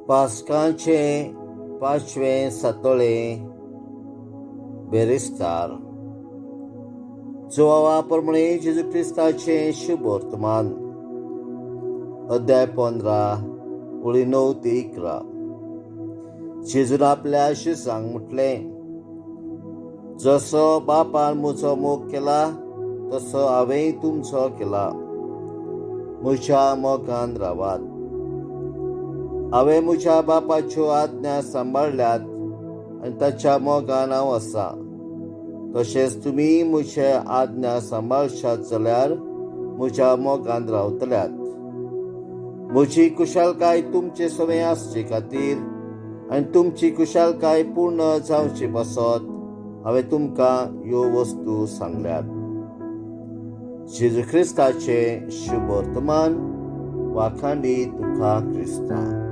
पास्काचे 5वें सातोळे बेरेस्तार जोवाप्रमाणे जेजू ख्रिस्ताचे शुभ वर्तमान अध्याय 15 ओळी 9 ते 11. जेजून आपल्या शिष्यांक म्हटलें, जसो बापान म्हजो मोग केला तसो हांवें तुमचो केला. म्हज्या मोगान रावात. हांवें म्हज्या बापाच्यो आज्ञा सांबाळल्यात आनी ताच्या मोगान हांव आसा. तशेंच तुमी म्हजे आज्ञा सांबाळशात जाल्यार म्हज्या मोगान रावतल्यात. म्हजी कुशळकाय तुमचे सवय आसचे खातीर आनी तुमची कुशळकाय पूर्ण जावची पासत हांवें तुमकां ह्यो वस्तू सांगल्यात. जेजू ख्रिस्ताचे शुभ वर्तमान. वाखाणी तुका क्रिस्ता.